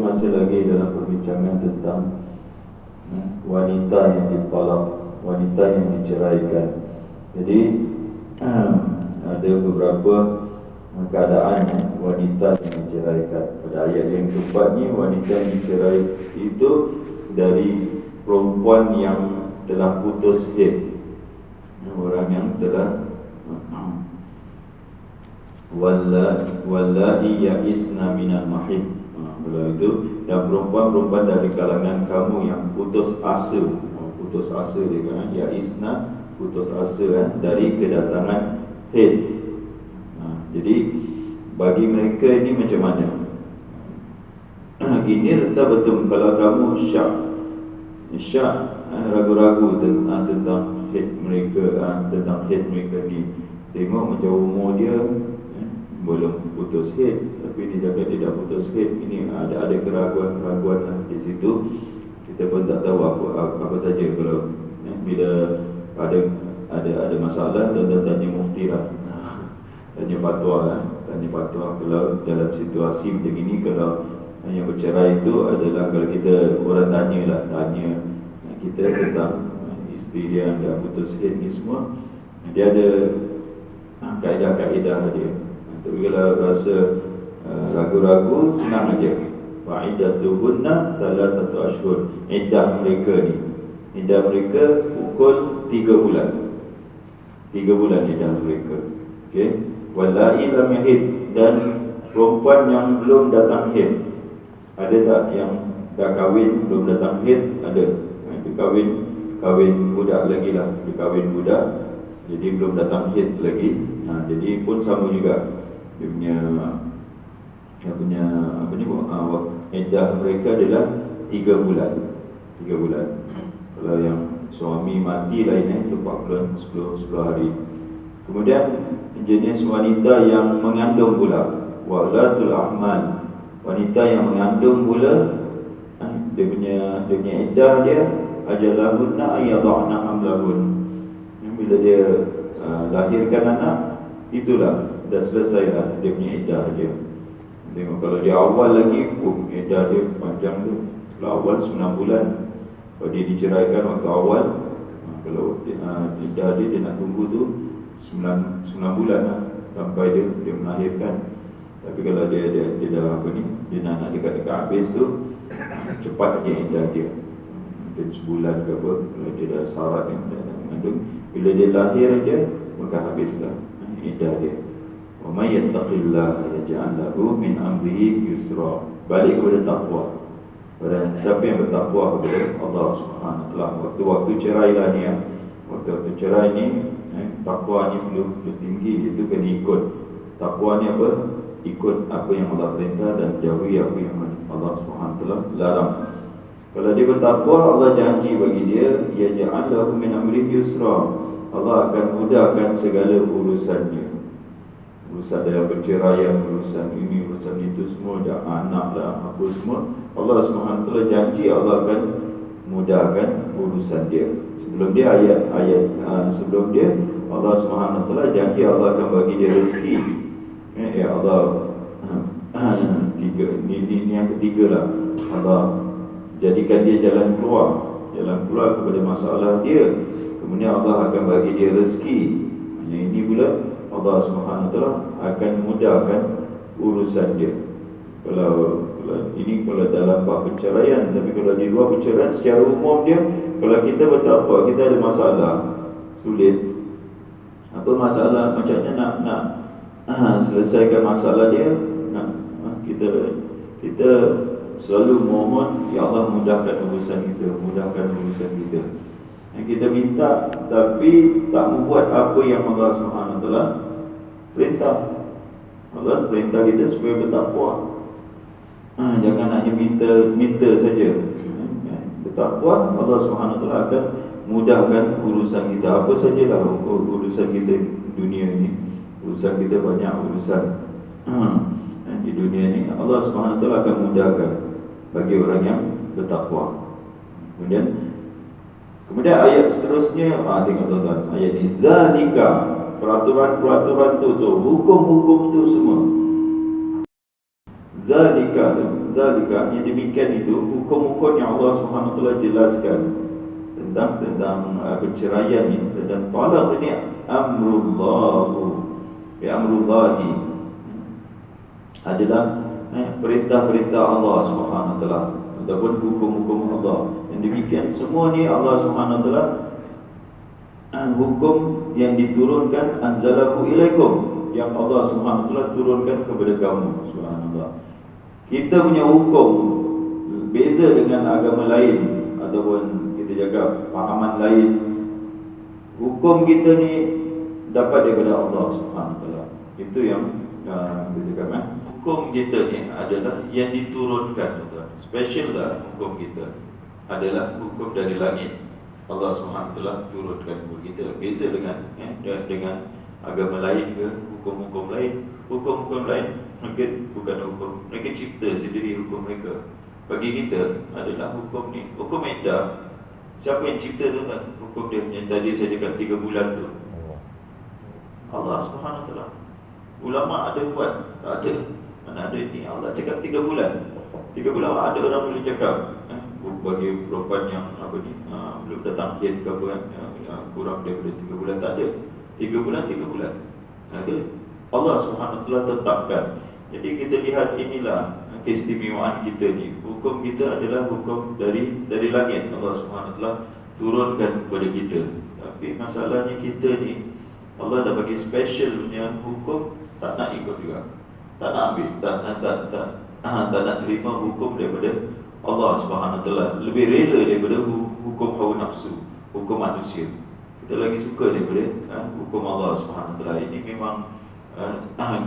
masih lagi dalam perbincangan tentang wanita yang ditolak, wanita yang diceraikan. Jadi ada beberapa keadaan wanita yang diceraikan. Pada ayat yang keempat ni, wanita yang dicerai itu dari perempuan yang telah putus haid, orang yang telah wallahi ya'isna minal mahid. Kalau itu, dan perempuan-perempuan dari kalangan kamu yang putus asa. Putus asa dia kan, ya'isna, putus asa dari kedatangan haid. Jadi bagi mereka ini macam mana? Ini rentah betul. Kalau kamu syak ragu-ragu tentang haid mereka, tentang haid mereka ni, tengok macam umur dia belum putus haid, tapi dia cakap dia dah putus haid. Ini ada keraguan-keraguan di situ. Kita pun tak tahu apa saja. Kalau bila ada masalah, tuan-tuan tanya mufti lah, tanya fatwa. Kalau dalam situasi macam ini, kalau yang bercerai itu adalah, kalau kita orang tanya kita tentang isteri dia yang dah putus haid ni semua, dia ada kaedah-kaedah dia. Tapi kalau rasa ragu-ragu, senang aja. Fa'iddatuhunna thalathatu ashhur. Iddah mereka pukul 3 bulan. 3 bulan iddah mereka. Okey. Wallahi lam yahid, dan perempuan yang belum datang haid. Ada tak yang dah kahwin belum datang haid? Ada. Dia kahwin budak lagi lah. Dia kahwin budak, jadi belum datang haid lagi. Jadi pun sama juga. Dia punya iddah mereka adalah 3 bulan. 3 bulan. Kalau yang suami mati lain, itu 4 bulan 10 hari. Kemudian jenis wanita yang mengandung pula, walatul ahmal, wanita yang mengandung pula, dia punya iddah dia ajalahunna ayadhna hamlahun. Bila dia lahirkan anak, itulah dah selesai lah dia punya iddah dia. Tengok kalau dia awal lagi, iddah dia panjang tu. Kalau awal 9 bulan, kalau dia diceraikan waktu awal, kalau iddah dia nak tunggu tu 9 bulan lah, sampai dia melahirkan. Tapi kalau dia dah dia nak dekat-dekat habis tu, cepat aja iddah dia. Mungkin sebulan ke apa, kalau dia dah syarat yang dah mengandung, bila dia lahir aja, maka habislah iddah dia. Wa may yattaqillaha yaj'al lahu min amrihi yusra. Balik kepada takwa. Pada siapa yang bertakwa kepada Allah Subhanahu wa taala. Waktu cerai lah ni, waktu cerai ni, takwa ni perlu tinggi. Itu kena ikut. Takwa ni apa? Ikut apa yang Allah perintah dan jauhi apa yang Allah Subhanahu wa taala larang. Kalau dia bertakwa, Allah janji bagi dia, yaj'al lahu min amrihi yusra. Allah akan mudahkan segala urusannya. Urusan dalam perceraian, urusan ini, urusan itu semua, dah anak dah, apa semua, Allah SWT janji Allah akan mudahkan urusan dia. Sebelum dia sebelum dia Allah SWT janji Allah akan bagi dia rezeki. Allah ini yang ketiga lah, Allah jadikan dia jalan keluar kepada masalah dia. Kemudian Allah akan bagi dia rezeki. Yang ini pula Allah SWT akan mudahkan urusan dia. Kalau dalam bab perceraian. Tapi kalau di luar perceraian secara umum dia, kalau kita bertakwa, kita ada masalah sulit, apa masalah, macamnya nak selesaikan masalah dia, kita selalu mohon, ya Allah mudahkan urusan kita. Kita minta tapi tak membuat apa yang Allah SWT perintah. Allah perintah kita supaya bertakwa. Jangan hanya minta saja. Bertakwa, Allah SWT akan mudahkan urusan kita. Apa sajalah urusan kita dunia ini. Urusan kita banyak urusan di dunia ini. Allah SWT akan mudahkan bagi orang yang bertakwa. Kemudian ayat seterusnya, tengok tuan-tuan, ayat ini, zalika, peraturan-peraturan tu, hukum-hukum tu semua. Zalika yang demikian itu hukum-hukum yang Allah Subhanahu wa taala jelaskan tentang perceraian ini, dan talaq ini amrullahi adalah perintah-perintah Allah Subhanahu wa taala ataupun hukum-hukum Allah. Yang demikian semua ni Allah Subhanahu wa taala hukum yang diturunkan, anzalahu ilaikum, yang Allah Subhanahu wa taala turunkan kepada kamu. Subhanallah. Kita punya hukum beza dengan agama lain ataupun kita jaga pahaman lain. Hukum kita ni dapat daripada Allah Subhanahu wa taala. Itu yang kita cakap hukum kita ni adalah yang diturunkan, betul. Special lah hukum kita adalah hukum dari langit. Allah Subhanahu wa taala turunkan kepada kita. Beza dengan agama lain ke hukum-hukum lain. Hukum-hukum lain mungkin bukan hukum, mereka cipta sendiri hukum mereka. Bagi kita adalah hukum ni, hukum iddah. Siapa yang cipta tu kan? Hukum dia yang tadi saya cakap 3 bulan tu, Allah Subhanahu wa taala. Ulama ada buat? Tak ada. Mana ada ni? Allah cakap 3 bulan. 3 bulan ada orang boleh cakap bagi perempuan yang belum datang haid ke apa kan, kurang daripada 3 bulan, tak ada. 3 bulan ada. Allah Subhanahu wa taala tetapkan. Jadi kita lihat inilah keistimewaan kita ni. Hukum kita adalah hukum dari langit. Allah Subhanahu wa taala turunkan kepada kita. Tapi masalahnya kita ni, Allah dah bagi special punya hukum, tak nak ikut juga. Tak nak ambil, tak nak terima hukum daripada Allah Subhanahu wa taala. Lebih rela daripada hukum hawa nafsu, hukum manusia. Kita lagi suka daripada hukum Allah Subhanahu wa taala. Ini memang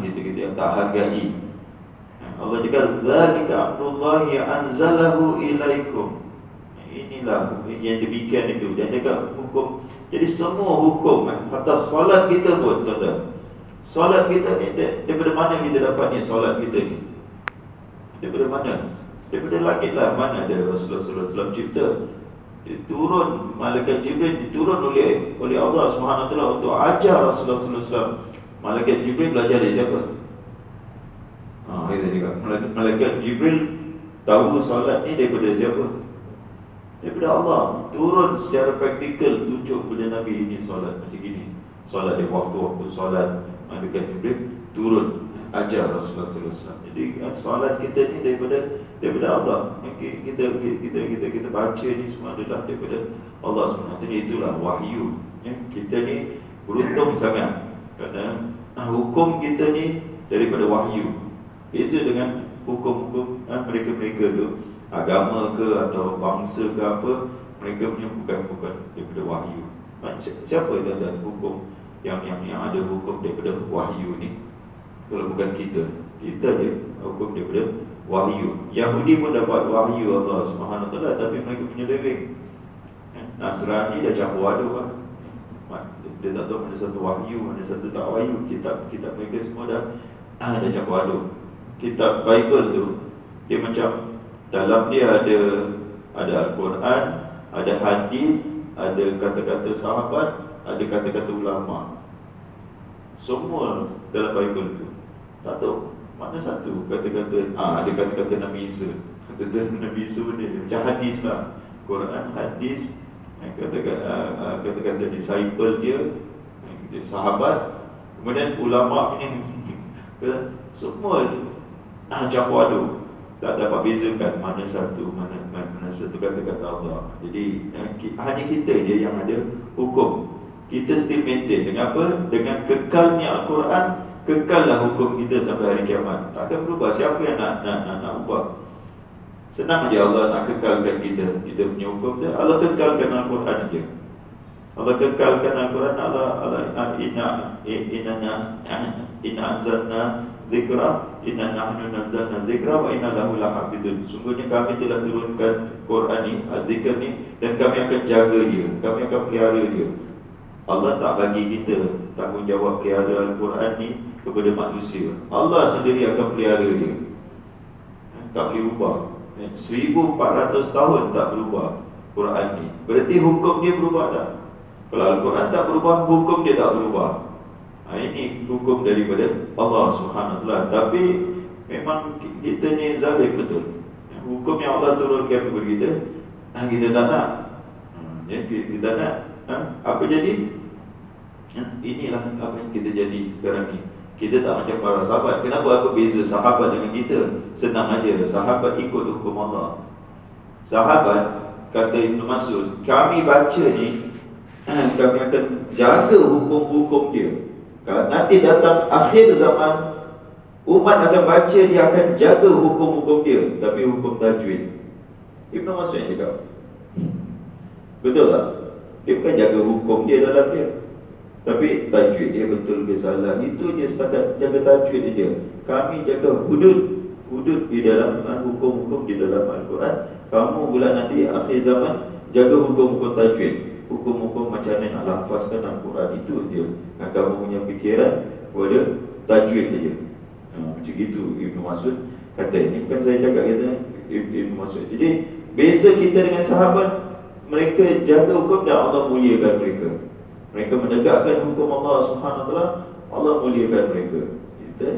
kita yang tak hargai. Allah cakap zalika amrullahi anzalahu ilaikum. Inilah yang demikian itu. Dia cakap hukum. Jadi semua hukum, hatta solat kita pun, tuan-tuan. Solat kita ni daripada mana kita dapatnya solat kita ni? Daripada mana? Daripada langit lah. Mana ada Rasulullah SAW cipta? Diturun malaikat Jibril, diturun oleh Allah Subhanahu wa taala untuk ajar Rasulullah SAW. Malaikat Jibril belajar dari siapa? Kita juga. Malaikat Jibril tahu solat ni daripada siapa? Daripada Allah. Turun secara praktikal, tunjuk kepada Nabi ini solat macam gini. Solat di waktu-waktu solat. Malaikat Jibril turun ajar Rasulullah SAW. Jadi solat kita ni daripada Allah. Kita baca ni semua adalah daripada Allah SWT. Itulah wahyu. Kita ni beruntung sangat kerana hukum kita ni daripada wahyu. Beza dengan hukum-hukum mereka-mereka tu, agama ke atau bangsa ke apa, mereka punya bukan daripada wahyu. Siapa yang ada hukum yang ada hukum daripada wahyu ni? Kalau bukan kita je hukum daripada wahyu. Yahudi pun dapat wahyu Allah Subhanahu wa taala, tapi mereka punya leweng. Nasrani dah campur aduk lah. Dia tak tahu mana satu wahyu, mana satu tak wahyu. Kitab mereka semua dah campur aduk. Kitab Bible tu, dia macam dalam dia ada Al-Quran, ada hadis, ada kata-kata sahabat, ada kata-kata ulama. Semua dalam Bible tu. Tak tahu mana satu kata-kata. Ada kata-kata Nabi Isa. Kata-kata Nabi Isa pun dia macam hadis lah. Quran, hadis, kata-kata disciple dia, sahabat. Kemudian ulama ni semua campur aduk. Tak dapat bezakan mana satu kata-kata Allah. Jadi hanya kita je yang ada hukum. Kita still maintain dengan apa? Dengan kekalnya Al-Quran, kekallah hukum kita sampai hari kiamat. Takkan berubah. Siapa yang nak ubah? Senang aja Allah nak kekalkan kita punya hukum dia. Allah kekalkan Al-Quran aja. Allah kekalkan Al-Quran. Allah inna anzalna dzikra, inna nahnu nazzalna dzikra wa inna lahu lahafizun. Sungguhnya kami telah turunkan Quran ni, zikr ni, dan kami akan jaga dia, kami akan pelihara dia. Allah tak bagi kita tanggungjawab pelihara Al-Quran ni kepada manusia. Allah sendiri akan pelihara dia. Tak boleh ubah. 1400 tahun tak berubah Quran ni. Berarti hukum dia berubah tak? Kalau Al-Quran tak berubah, hukum dia tak berubah. Ini hukum daripada Allah Subhanahu wa taala. Tapi memang kita ni zalim betul. Hukum yang Allah turunkan kepada kita, kita tak nak. Kita tak nak. Apa jadi? Inilah apa yang kita jadi sekarang ni. Kita tak macam para sahabat. Kenapa? Apa beza sahabat dengan kita? Senang aja. Sahabat ikut hukum Allah. Sahabat, kata Ibn Mas'ud, kami baca ni, kami akan jaga hukum-hukum dia. Nanti datang akhir zaman, umat akan baca, dia akan jaga hukum-hukum dia. Tapi hukum tajwid, Ibn Mas'ud yang cakap. Betul tak? Dia bukan jaga hukum dia dalam dia, tapi tajwid dia betul ke salah, itu je setakat jaga tajwid dia. Kami jaga hudud di dalam hukum-hukum di dalam Al-Quran. Kamu pula nanti akhir zaman jaga hukum-hukum tajwid, hukum-hukum macam mana nak lafazkan Al-Quran, itu je. Kamu punya fikiran pada tajwid saja. Macam gitu Ibn Mas'ud kata. Ini bukan saya cakap, kata Ibn Mas'ud. Jadi beza kita dengan sahabat, mereka jaga hukum dan Allah muliakan mereka. Mereka menegakkan hukum Allah Subhanahu Wa Taala, Allah muliakan mereka. Kita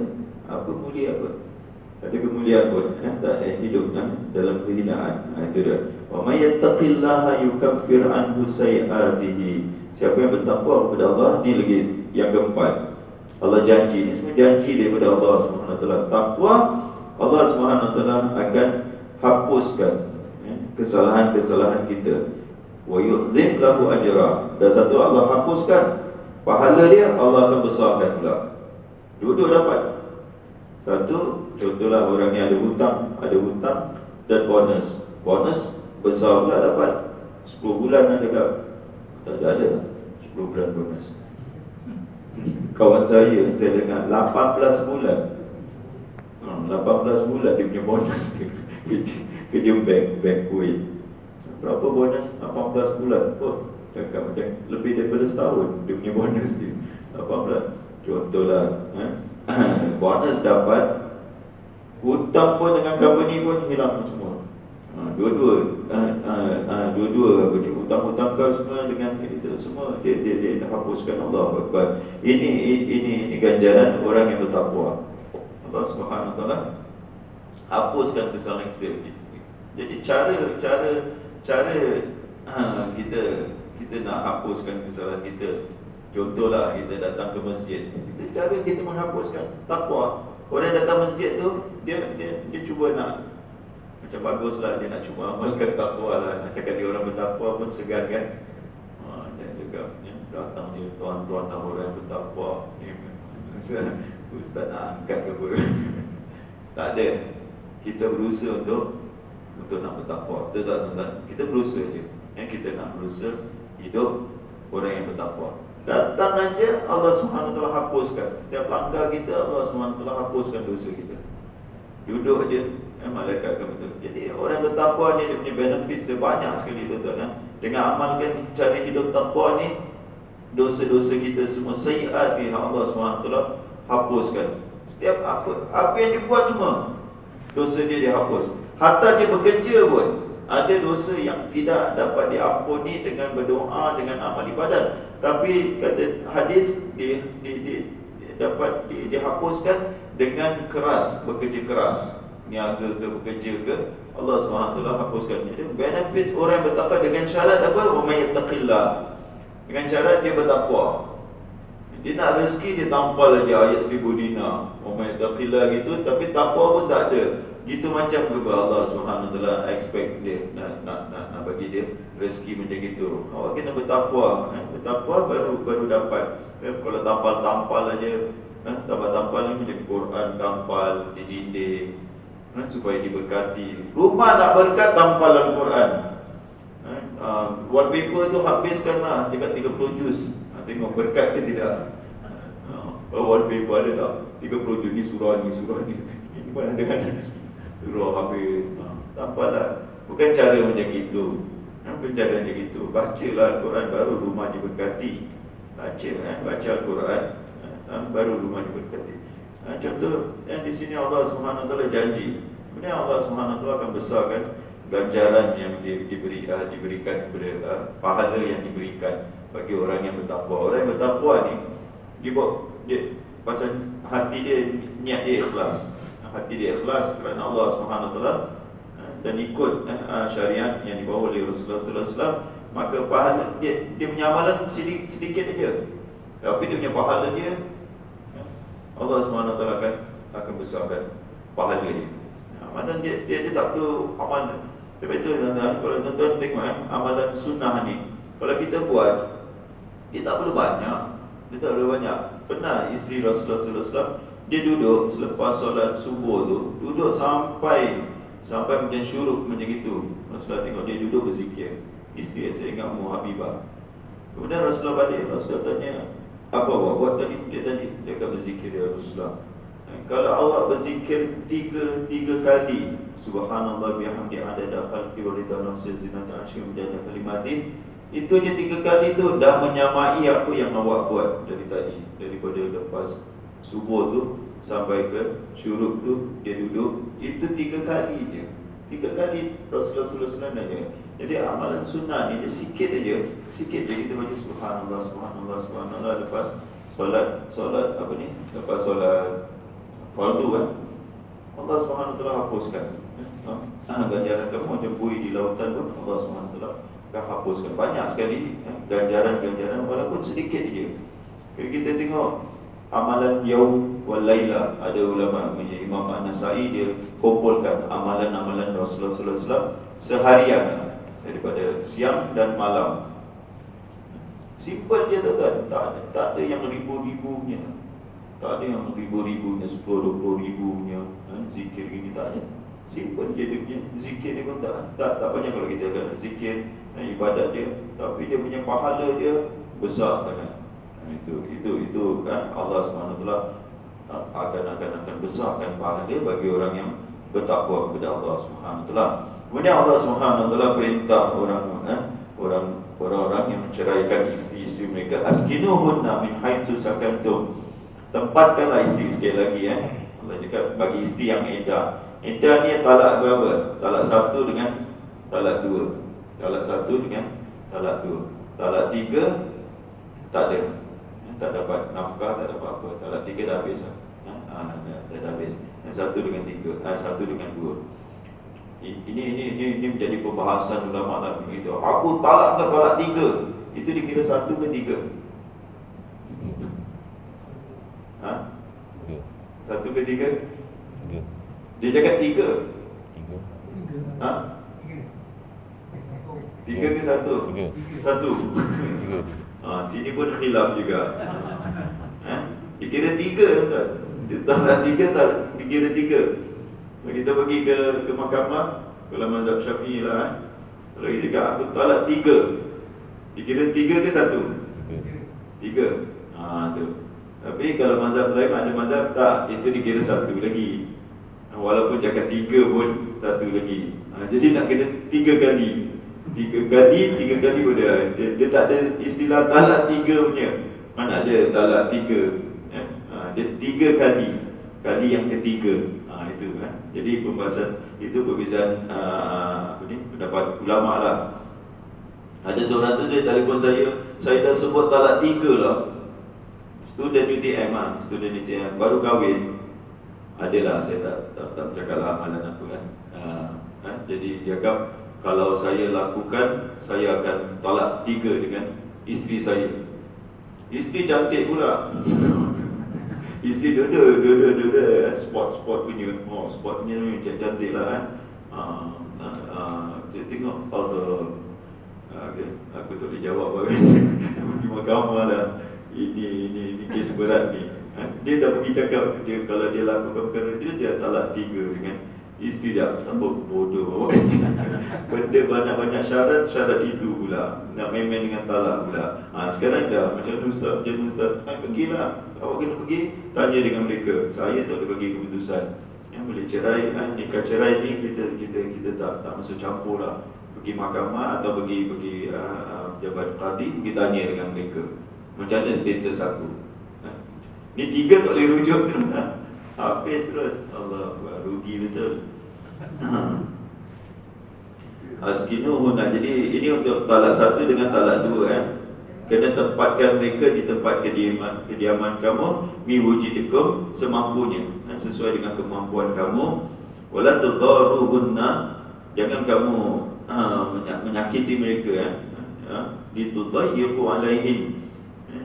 apa mulia apa? Ada kemuliaan pun tak hidup dalam kehinaan. Itu dia. Wa may yattaqillaha yukaffir anhu sayiatihi. Siapa yang bertakwa kepada Allah, ni lagi yang keempat. Allah janji, ini semua janji daripada Allah Subhanahu Wa Taala. Takwa, Allah Subhanahu Wa Taala akan hapuskan kesalahan-kesalahan kita. Wa yu'zim lahu ajra. Dan satu, Allah hapuskan pahala dia, Allah akan besarkan pula. Dua-dua dapat. Satu, contohlah orang yang ada hutang dan bonus. Bonus besar pula dapat. 10 bulan ada tak? Tak ada 10 bulan bonus. Kawan saya dengar 18 bulan. 18 bulan dia punya bonus kerja bank Kuwait. Berapa bonus? 18 bulan pun. Cakap macam lebih daripada setahun dia punya bonus dia. 18. Contohlah, bonus dapat, hutang pun dengan company pun hilang semua. Dua-dua apa ni, hutang-hutang kau semua dengan itu semua dia hapuskan. Allah Akbar. Ini ganjaran orang yang bertakwa. Allah Subhanahu Wa Taala hapuskan kesalahan kita. Jadi cara kita nak hapuskan kesalahan kita. Contohlah kita datang ke masjid, itu cara kita menghapuskan takwa. Orang yang datang masjid tu, dia cuba nak macam baguslah, dia nak cuba amalkan takwa lah. Cakap dia orang bertakwa pun segan kan. Jangan juga datang dia tuan-tuan dan orang yang bertakwa, ustaz nak angkat ke apa. Tak ada. Kita berusaha untuk nak bertakwa. Betul tak tuan-tuan? Kita berusaha je. Kita nak berusaha hidup orang yang bertakwa. Datang aja Allah SWT hapuskan. Setiap langkah kita Allah SWT hapuskan dosa kita. Duduk aja, malaikat akan betul. Jadi orang bertakwa ni, dia punya benefit dia banyak sekali tuan-tuan. Dengan amalkan cara hidup takwa ni, dosa-dosa kita semua sayiat Allah SWT hapuskan. Setiap apa yang dia buat, cuma dosa dia dihapus. Hatta dia bekerja pun, ada dosa yang tidak dapat diampuni dengan berdoa, dengan amal ibadat. Tapi kata hadis dapat dihapuskan dengan keras, bekerja keras, niaga ke, bekerja ke, Allah SWT hapuskan. Jadi benefit orang yang bertakwa dengan syarat apa? Wa may yattaqillah. Dengan syarat dia bertakwa. Dia nak rezeki, dia tampal aja ayat 1000 dinar. Wa may yattaqillah gitu, tapi takwa pun tak ada. Gitu macam kepada Allah SWT expect dia nak bagi dia rezeki macam gitu. Awak kena bertakwa. Bertakwa baru dapat. Kalau tampal aja, tampal ni macam Quran tampal di dinding, supaya diberkati. Rumah nak berkat, tampal Al-Quran. Wallpaper tu habiskanlah dekat 30 juz. Tengok berkat ke tidak. Wallpaper ada tak? 30 juz ni surah ni. Ini pun ada. Surah habis, tampaklah. Bukan cara macam gitu. Bukan cara macam gitu. Bacalah Al-Quran, baru rumah diberkati. Baca Al-Quran, baru rumah diberkati. Contoh yang di sini Allah SWT janji, sebenarnya Allah SWT akan besarkan ganjaran yang diberikan kepada pahala yang diberikan bagi orang yang bertakwa. Orang yang bertakwa ni, dia pasal hati dia, niat dia ikhlas. hati dia ikhlas kerana Allah Subhanahu Wa Taala dan ikut syariat yang dibawa oleh Rasulullah Sallallahu Alaihi Wasallam, maka pahala dia punya amalan sedikit aja, tapi dia punya pahala dia Allah Subhanahu Wa Taala akan besarkan pahala dia. Amalan dia tak perlu amalan. Sebab itu tuan-tuan, kalau tuan-tuan tengok amalan sunnah ni, kalau kita buat, dia tak perlu banyak. Pernah isteri Rasulullah Sallallahu Alaihi Wasallam, dia duduk selepas solat subuh tu, duduk sampai macam syuruk macam gitu. Rasulullah tengok dia duduk berzikir. Isteri saya ingat Habibah. Kemudian Rasulullah balik, Rasulullah tanya, apa awak buat tadi? Dia akan berzikir ya Rasulullah. Kalau awak berzikir tiga kali, Subhanallah bihamdi adada khalqi wa ridha nafsi zinata arsyih menjadi kalimatin, itu je 3 kali tu dah menyamai apa yang awak buat dari tadi, daripada lepas subuh tu sampai ke syuruk tu dia duduk, itu 3 kali je. 3 kali Rasulullah SAW nanya. Jadi amalan sunnah ni dia sikit je kita baca subhanallah subhanallah subhanallah lepas solat apa ni, lepas solat fardu kan, Allah Subhanahu Wa Taala hapuskan ganjaran kamu macam buih di lautan pun Allah Subhanahu Wa Taala akan hapuskan banyak sekali ganjaran walaupun sedikit je. Kalau kita tengok amalan yaum wal laila, ada ulama macam Imam An-Nasai, dia kumpulkan amalan-amalan Rasulullah sallallahu alaihi wasallam seharian daripada siang dan malam. Simple je tuan-tuan, tak ada yang ribu-ribunya. Tak ada yang ribu-ribunya, 10-20 ribunya zikir gini, tak ada. Simple je dia punya zikir dia pun tak banyak. Kalau kita akan zikir ibadat dia, tapi dia punya pahala dia besar sangat. Itu kan Allah SWT akan besarkan pahala dia bagi orang yang bertakwa kepada Allah SWT. Kemudian Allah SWT perintah orang-orang yang menceraikan isteri-isteri mereka, askinuhunna min haitsu sakantum, tempatkanlah isteri. Sekali lagi Allah cakap bagi isteri yang iddah. Iddah ni talak berapa? Talak 1 dengan talak 2. Talak 1 dengan talak 2. Talak 3 tak ada, tak dapat nafkah, tak dapat apa. Talak 3 dah habis dah habis. 1 dengan 3, 1 dengan 2. Ini menjadi pembahasan ulama lah begitu. Aku talak ke talak 3? Itu dikira 1 ke 3? 1 ke 3? Dia cakap 3. 3 ke 1? 1. Sini pun khilaf juga. Dikira 3 tuan. Dia talak 3 tak dikira 3. Kalau kita pergi ke mahkamah, kalau mazhab Syafi'i lah, kalau kita cakap aku talak 3, dikira 3 ke 1? 3. Tu. Tapi kalau mazhab lain, ada mazhab tak, itu dikira 1 lagi. Walaupun cakap 3 pun 1 lagi. Jadi nak kena 3 kali. 3 kali boleh. Dia tak ada istilah talak 3 punya. Mana ada talak 3? Dia 3 kali. Kali yang ketiga. Itu kan. Jadi pembahasan itu perbezaan pendapat ulama lah. Ada seorang tu dia telefon saya dah sebut talak 3 lah. Student UTM baru kahwin. Adalah saya tak bercakap lah amalan apa kan. Jadi dia kata kalau saya lakukan, saya akan talak 3 dengan isteri saya. Isteri cantik pula. Isteri dua sport punya. Sport punya ni cantik lah kan. Saya tengok okay. Aku tak boleh jawab apa kan. Pergi mahkamah lah. Ini kes berat ni. Dia dah pergi cakap dia, kalau dia lakukan perkara dia talak 3 dengan isteri dia. Sambut bodoh. Benda banyak-banyak syarat itu pula. Nak main-main dengan talak pula. Sekarang dah macam tu Ustaz, pergilah. Awak kena pergi tanya dengan mereka. Saya tak boleh bagi keputusan. Yang boleh cerai, nikah cerai ni kita tak masuk campur lah. Pergi mahkamah atau pergi jabat qadi, pergi tanya dengan mereka. Macam mana status aku? Ni 3 tak boleh rujuk terus. Habis terus. Allah, rugi betul. Askinuhunna. Jadi ini untuk talak 1 dengan talak 2 kena tempatkan mereka di tempat kediaman kamu, mi wujidikum, semampunya, sesuai dengan kemampuan kamu. Wala tudaruhunna, jangan kamu menyakiti mereka, ditudayyiqu alaihin,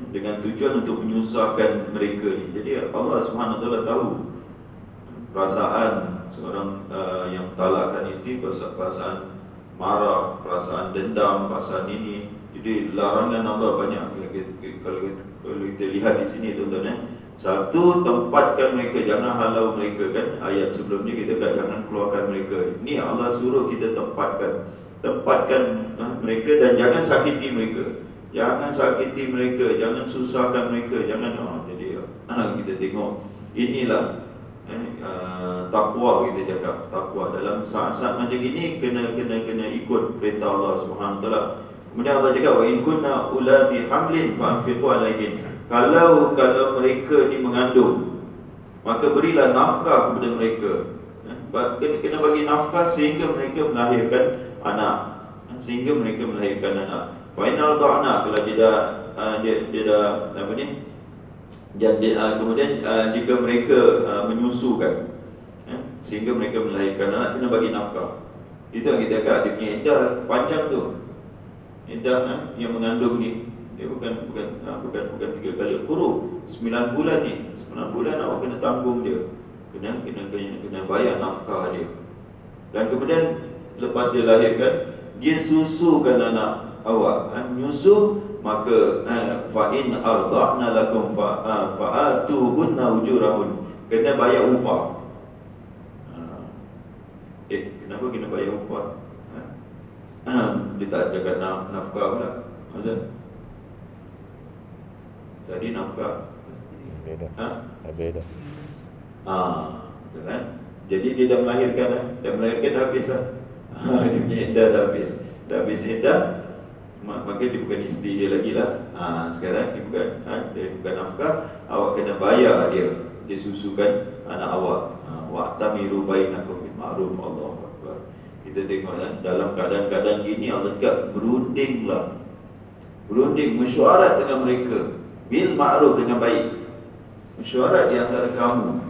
dengan tujuan untuk menyusahkan mereka ni. Jadi Allah Subhanahu Wa Taala tahu perasaan seorang yang talakkan isteri, perasaan marah, perasaan dendam, perasaan ini. Jadi larangan Allah banyak. Kalau kita lihat di sini tuan-tuan, satu, tempatkan mereka, jangan halau mereka kan. Ayat sebelumnya kita kata jangan keluarkan mereka. Ini Allah suruh kita tempatkan mereka, dan jangan sakiti mereka. Jangan sakiti mereka, jangan susahkan mereka, jangan. Jadi kita tengok inilah takwa, kita cakap takwa dalam saat-saat macam ini kena ikut perintah Allah Subhanahu Taala. Kemudian Allah cakap wa in kunna ulati hamlin fa'anfiqu alaihin. Kalau mereka ni mengandung, maka berilah nafkah kepada mereka. Kena bagi nafkah sehingga mereka melahirkan anak. Fa in arda'na, kalau dia dah apa ni? Kemudian jika mereka menyusukan, sehingga mereka melahirkan anak, kena bagi nafkah. Itu yang kita kata dia punya iddah panjang tu. Iddah yang mengandung ni, dia bukan 3 kali huruf, 9 bulan ni. 9 bulan awak kena tanggung dia. Kena bayar nafkah dia. Dan kemudian lepas dia lahirkan, dia susukan anak awak, menyusu, maka fa in arda'na lakum fa'atuhunna ujurahun, kena bayar upah. Kenapa kena bayar upah? Dia tak cakap nafkah pula. Maksud tadi nafkah beda. Beda. Betul kan? Jadi dia dah melahirkan dah habis lah. Dia punya iddah dah habis. Dah habis iddah, maka dia bukan isteri dia lagi lah. Sekarang dia bukan nafkah. Awak kena bayar dia susukan anak awak. Wa'tamiru bainakum bil ma'ruf. Allahu akbar. Kita tengok dalam keadaan-keadaan gini, Allah cakap berundinglah. Berunding, mesyuarat dengan mereka bil ma'ruf, dengan baik. Mesyuarat di antara kamu.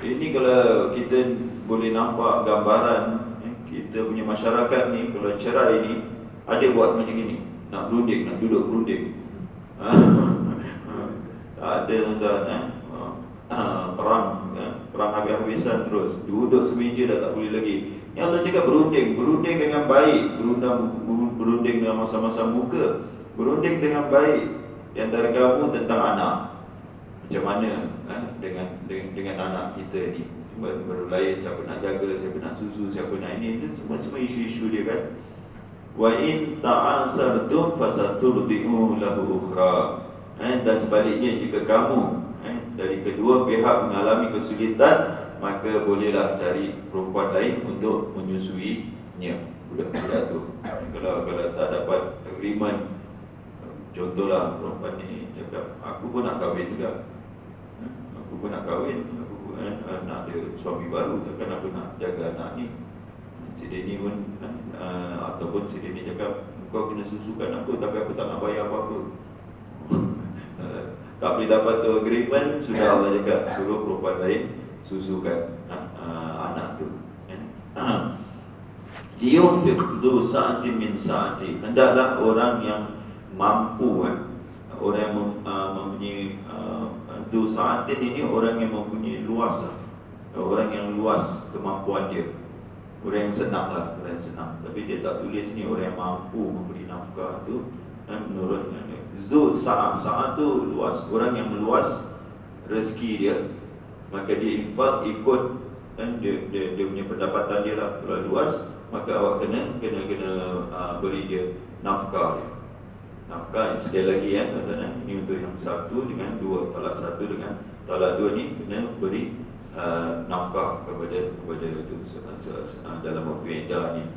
Ini kalau kita boleh nampak gambaran kita punya masyarakat ni, kalau cerai ni ada buat macam gini, nak berunding, nak duduk berunding. Ada tuan-tuan, perang habis-habisan terus, duduk semeja dah tak boleh lagi. Yang Allah cakap berunding dengan baik, berunding dengan masa-masa muka, berunding dengan baik di antara kamu tentang anak. Macam mana dengan anak kita ni, baru lahir, siapa nak jaga, siapa nak susu, siapa nak ini, itu semua isu-isu dia kan. Wa in ta'asartum fasaturdi'u lahu ukhra. Dan sebaliknya, jika kamu dari kedua pihak mengalami kesulitan, maka bolehlah cari perempuan lain untuk menyusuinya, budak-budak tu. Kalau tak dapat agreement, contohlah perempuan ni cakap, aku pun nak kahwin juga, aku pun nak kahwin, nak ada suami baru, takkan aku nak jaga anak ni. Si dia ni pun ataupun si dia ni cakap, kau kena susukan aku, tapi aku tak nak bayar apa-apa. Tak boleh dapat tu agreement, sudah Allah cakap suruh perempuan lain susukan anak tu. Liyunfiq dzu sa'atin min sa'ati, hendaklah orang yang mampu, orang yang mempunyai dzu sa'atin ini, orang yang mempunyai luas, orang yang luas kemampuan dia, orang yang senang lah, orang yang senang. Tapi dia tak tulis ni orang yang mampu memberi nafkah tu, menurut Zu sa'at tu luas, orang yang meluas rezeki dia, maka dia infak ikut dia punya pendapatan dia lah. Kalau luas, maka awak kena beri dia nafkah dia. Nafkah sekali lagi tuan-tuan, ini untuk yang satu dengan dua, talak satu dengan talak dua ni kena beri nafkah kepada itu dalam waktu iddah ni.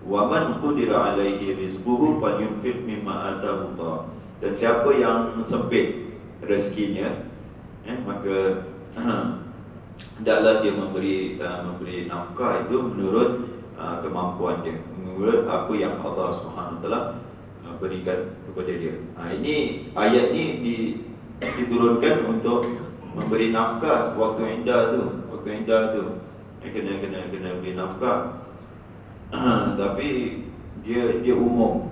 Wa man qudira alaihi rizquhu falyunfiq mimma ataahu Allah. Dan siapa yang sempit rezekinya, maka hendaklah dia memberi nafkah itu menurut kemampuan dia, menurut apa yang Allah Subhanahu Taala berikan kepada dia. Ini ayat ni diturunkan untuk memberi nafkah waktu iddah tu. Kena beri nafkah. Tapi dia umum.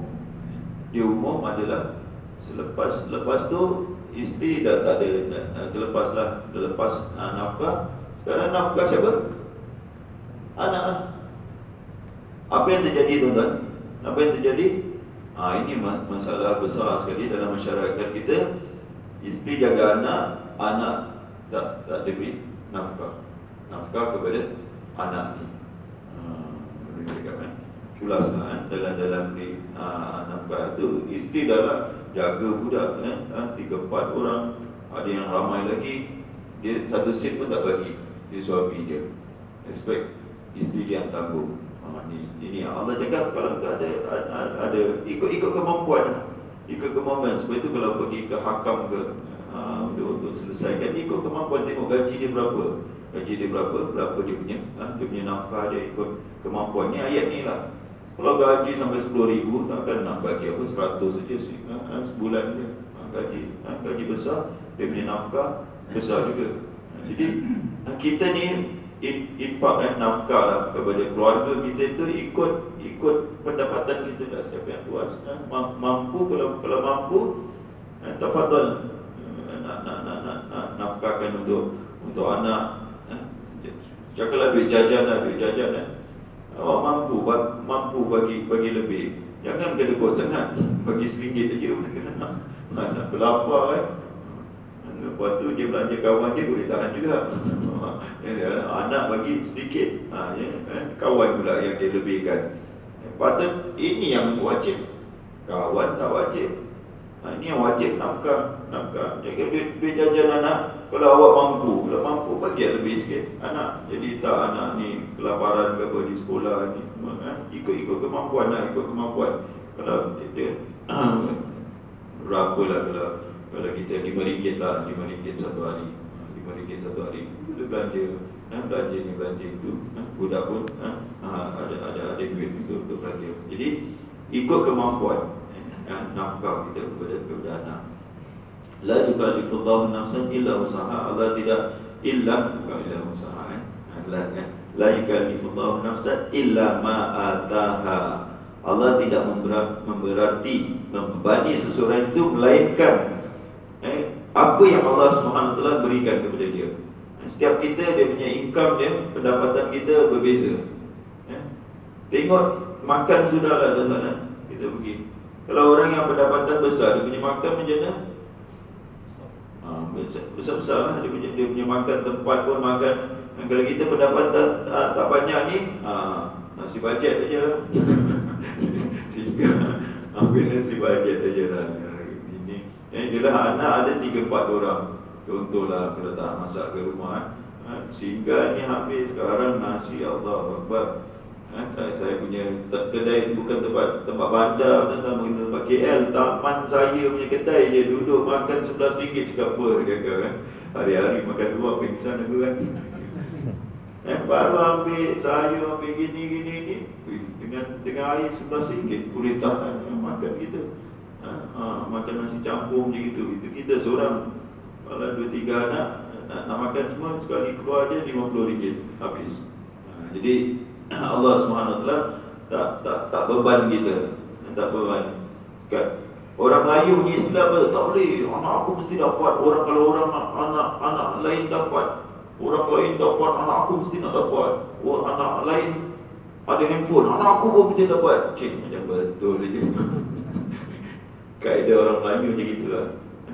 Dia umum adalah lepas tu isteri dah tak ada, terlepas nafkah. Sekarang nafkah siapa? Anak. Apa yang terjadi, tuan-tuan? Apa yang terjadi? Ini masalah besar sekali dalam masyarakat kita. Isteri jaga anak tak diberi nafkah kepada anak ni. Culaslah dalam beri nafkah tu. Isteri dah jaga budak 3-4 orang, ada yang ramai lagi, dia satu sen pun tak bagi dia suami dia, expect isteri dia yang tanggung. Ini Allah cakap kalau ada ikut kemampuan, sebab itu kalau pergi ke hakam ke untuk selesaikan, ikut kemampuan, tengok gaji dia berapa dia punya nafkah dia, ikut kemampuan. Ni ayat ni lah. Kalau gaji sampai 10,000, takkan nak bagi 100 saja sebulan dia. Gaji besar, dia punya nafkah besar juga. Jadi kita ni infak nafkah lah kepada keluarga kita itu ikut pendapatan kita dah. Siapa yang puas mampu, kalau mampu, tafadhal nak nafkahkan untuk anak. Cakaplah duit jajan. Awak mampu bagi lebih. Jangan kedekut sangat, bagi RM1 aja nak berlapar kan. Lepas tu dia belanja kawan dia boleh tahan juga. Anak bagi sedikit, kawan pula yang dia lebihkan. Patut ini yang wajib, kawan tak wajib. Ini yang wajib, nafkah. Jaga duit jajan anak. Kalau awak mampu bagi lebih sikit anak. Jadi tak anak ni kelaparan ke apa di sekolah ni, ikut kemampuan lah, Kalau dia berapa lah, kalau kita RM5 lah, RM5 satu hari, boleh belanja itu, budak pun ada duit untuk belanja. Jadi ikut kemampuan nafkah kita kepada anak. La yukallifullahu nafsan illa usaha. Allah tidak usaha. La yukallifullahu nafsan illa ma ataha. Allah tidak membebani seseorang itu melainkan apa yang Allah SWT berikan kepada dia. Setiap kita, dia punya income dia, pendapatan kita berbeza. Tengok makan sudahlah, tuan-tuan. Kita pergi. Kalau orang yang pendapatan besar, dia punya makan macam mana? Besar-besar lah. Dia punya makan, tempat pun makan. Kalau kita pendapatan tak banyak ni, nasi bajet aja lah. Sehingga ambil nasi bajet aja lah. Ialah anak ada 3-4 orang. Contohlah kalau tak masak ke rumah, sehingga ni habis. Sekarang nasi, Allah Akbar. Saya punya kedai, bukan tempat bandar, mungkin tempat KL, taman saya punya kedai, dia duduk makan RM11 juga apa dia kata kan. Hari-hari makan luar pingsan aku kan. Baru ambil sayur, ambil gini dengan air RM11 boleh tahan makan kita. Makan nasi campur macam gitu. Itu kita seorang. Kalau 2-3 anak nak makan semua, sekali keluar dia RM50 habis. Jadi Allah SWT tak beban kita, tak beban. Orang Melayu punya Islam tak boleh. Anak aku mesti dapat. Kalau orang anak lain dapat, orang lain dapat, anak aku mesti nak dapat. Anak lain ada handphone, anak aku pun mesti dapat. Macam betul je. Kaedah orang Melayu macam gitulah.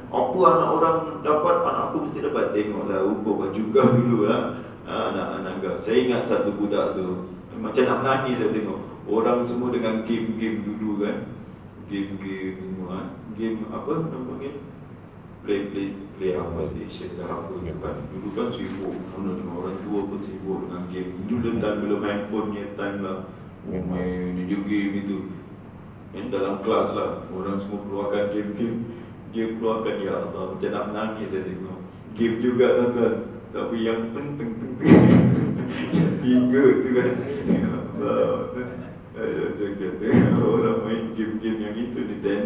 Apa anak orang dapat, anak aku mesti dapat. Tengoklah, ukur juga dulu lah. Anak-anak. Saya ingat satu budak tu, macam nak menangis saya tengok. Orang semua dengan game dulu kan. Game apa nama game? Play apa station dah apa tu kan. Dulu kan sibuk, dengan orang tua pun sibuk dengan game. Dulu belum handphone ni time lah. Main video game itu. Dalam kelas lah, orang semua keluarkan game. Dia keluarkan, ya Allah, macam nak menangis saya tengok. Game juga tuan-tuan, tapi yang teng 3 tu kan. Ya Allah. Saya kata orang main game yang itu, Nintendo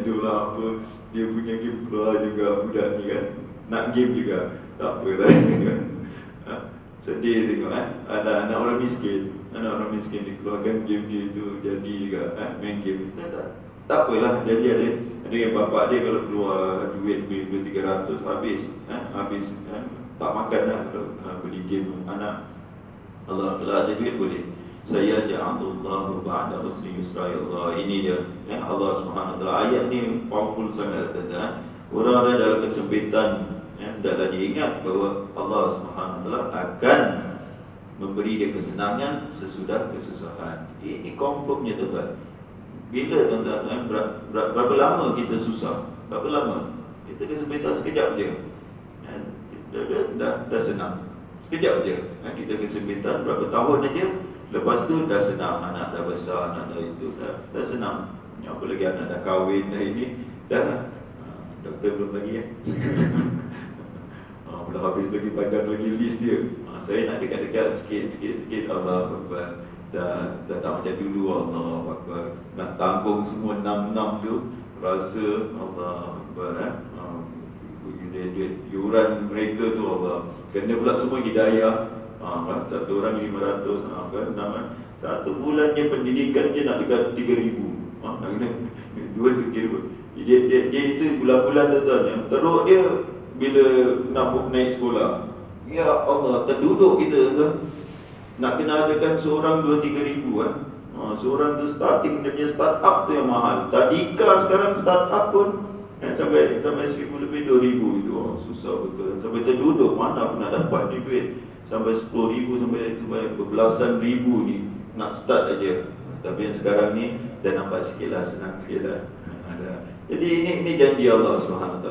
nak game juga. Tak apa lah. Sedih tengok ada anak orang miskin dikeluarkan game dia itu jadi juga main game. Tak apalah, jadi ada yang bapak dia kalau keluar duit 200-300 habis tak makan dah kalau beli game anak. Allah kalau ada duit boleh. Saya ja'alullahu ba'da usri yusra, ya Allah. Ini dia Allah Subhanahu wa taala. Ayat ni powerful sangat kata. Orang ada dalam kesempitan hendaklah diingat bahawa Allah Subhanahu wa taala akan memberi dia kesenangan sesudah kesusahan. Ini confirmnya tuan-tuan. Bila tuan-tuan berapa lama kita susah? Berapa lama? Kita kesempitan sekejap je. Dah senang. Sekejap je. Kita kesempitan berapa tahun aja, lepas tu dah senang, anak dah besar, anak dah itu dah senang. Apalagi anak dah kahwin dah ini, dah doktor belum lagi belum habis lagi, panjang lagi list dia. Saya nak dekat-dekat sikit Allah Akbar. Dah tak macam dulu, Allah Akbar. Nak tanggung semua 6 tu, rasa Allah Akbar yuran mereka tu Allah. Kena pula semua hidayah. Satu orang 500 kan. Satu bulannya pendidikan dia nak dekat 3,000. Nak kena 2 kira. Dia itu bulan-bulan tuan-tuan. Yang teruk dia bila nak naik sekolah. Ya Allah, terduduk kita tuan. Nak kena adakan seorang 2-3 ribu seorang tu starting, dia punya start up tu yang mahal. Tadika sekarang start up pun sampai 1,000 lebih 2,000 itu. Susah betul. Sampai terduduk, mana nak dapat ni duit. Sampai 10,000 sampai berbelasan ribu ni nak start aja. Tapi yang sekarang ni dah nampak sikit lah, senang sikit lah. Jadi ini janji Allah SWT.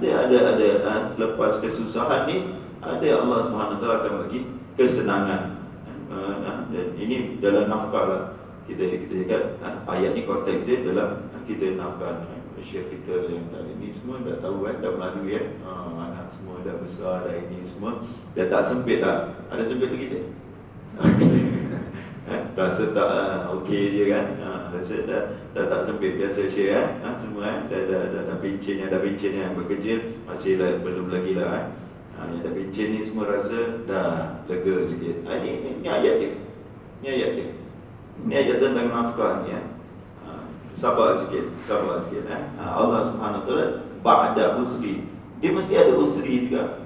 Ada selepas kesusahan ni, ada Allah SWT akan bagi kesenangan. Dan ini dalam nafkah lah. Kita cakap ayat ni konteks dia dalam kita nafkah. Syekh kita yang tadi ni semua dah tahu dah melalui anak semua dah besar dah, ini semua dah tak sempit dah. Ada sempit lagi tak? Rasa tak okey je kan? Rasa dah tak sempit, biasa Syekh semua dah pencen yang bekerja masih lah, belum lagi lah yang dah pencen ni semua rasa dah lega sikit. Ini ayat dia. Ini ayat tentang nafkah ni Sabar sikit. Allah Subhanahu wa taala ba'da usri. Dia mesti ada usri juga.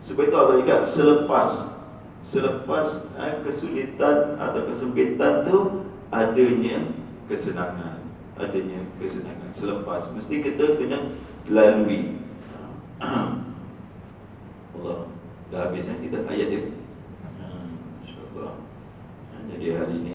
Sebab itu Allah cakap selepas kesulitan atau kesempitan tu adanya kesenangan. Selepas mesti kita kena lalui. Allah dah habis kita ayat dia. InsyaAllah. Jadi hari ini